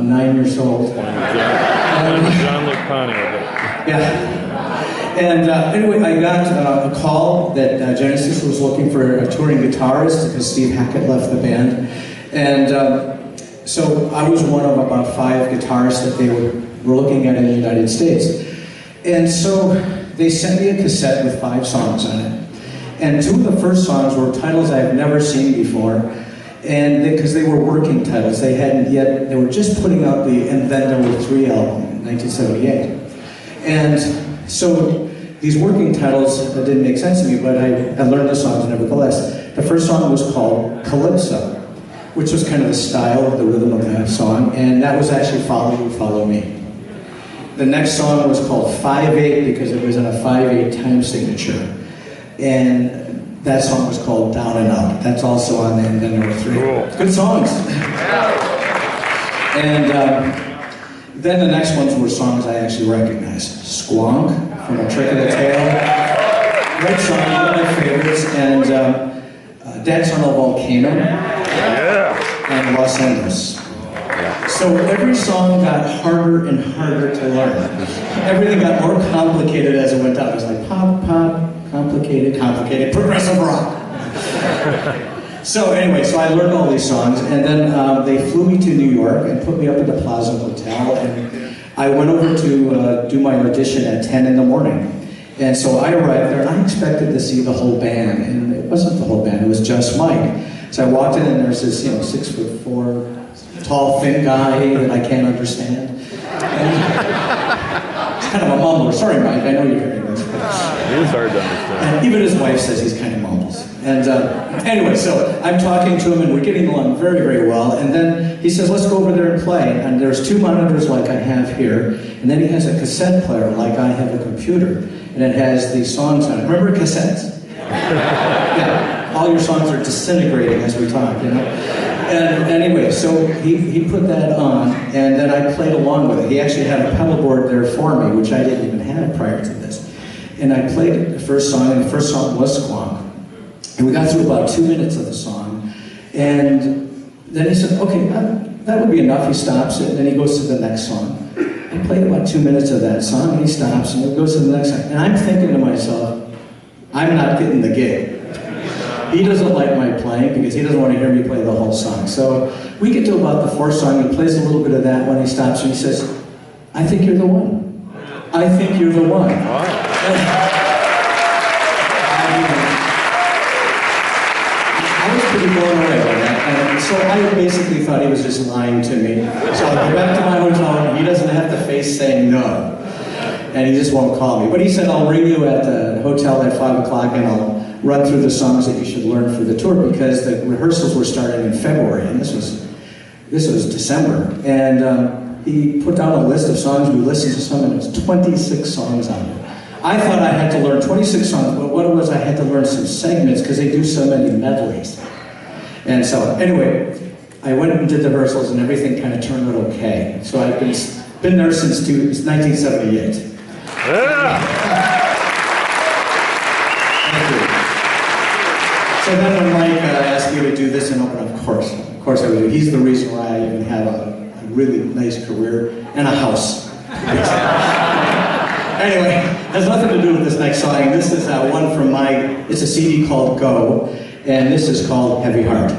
9 years old. John Luke Pontiac. Yeah. And anyway, I got a call that Genesis was looking for a touring guitarist because Steve Hackett left the band. And so I was one of about 5 guitarists that they were looking at in the United States. And so they sent me a cassette with 5 songs on it. And 2 of the first songs were titles I had never seen before. And because they were working titles, they hadn't yet, they were just putting out the And Then There Were 3 album in 1978. And so these working titles didn't make sense to me, but I learned the songs nevertheless. The first song was called Calypso, which was kind of the style of the rhythm of that song, and that was actually Follow You, Follow Me. The next song was called 5/8 because it was in a 5/8 time signature. And that song was called Down and Out. That's also on the And Then There Were 3. Cool. Good songs. And then the next ones were songs I actually recognized. Squonk from A Trick of the Tail. Great song, one of my favorites. And Dance on a Volcano. Yeah. And Los Angeles. So every song got harder and harder to learn. Everything got more complicated as it went on. It was like pop, pop, complicated, complicated, progressive rock. So anyway, so I learned all these songs, and then they flew me to New York and put me up at the Plaza Hotel, and I went over to do my audition at 10 in the morning. And so I arrived there, and I expected to see the whole band, and it wasn't the whole band, it was just Mike. So I walked in, and there's this, 6'4", tall, thin guy that I can't understand. And he's kind of a mumbler. Sorry, Mike, I know you're hearing this. It is hard to understand. And even his wife says he's kind of mumbles. And anyway, so I'm talking to him, and we're getting along very, very well. And then he says, let's go over there and play. And there's 2 monitors like I have here. And then he has a cassette player like I have a computer. And it has these songs on it. Remember cassettes? Yeah. All your songs are disintegrating as we talk, And anyway, so he put that on, and then I played along with it. He actually had a pedal board there for me, which I didn't even have prior to this. And I played the first song, and the first song was Squonk. And we got through about 2 minutes of the song, and then he said, okay, that would be enough. He stops it, and then he goes to the next song. I played about 2 minutes of that song, and he stops, and he goes to the next song. And I'm thinking to myself, I'm not getting the gig. He doesn't like my playing because he doesn't want to hear me play the whole song. So we get to about the 4th song, he plays a little bit of that when he stops, and he says, I think you're the one. I think you're the one. I was pretty blown away by that. And so I basically thought he was just lying to me. So I go back to my hotel, and he doesn't have to face saying no. And he just won't call me. But he said, I'll ring you at the hotel at 5 o'clock, and I'll run through the songs that you should learn for the tour, because the rehearsals were starting in February, and this was December. And he put down a list of songs. We listened to some, and it was 26 songs on it. I thought I had to learn 26 songs, but what it was, I had to learn some segments because they do so many medleys. And so, anyway, I went and did the rehearsals, and everything kind of turned out okay. So I've been there since 1978. Yeah. Thank you. So then when Mike asked me to do this and open, of course I would do. He's the reason why I even have a really nice career and a house. Anyway, has nothing to do with this next song. This is one from it's a CD called Go, and this is called Heavy Heart.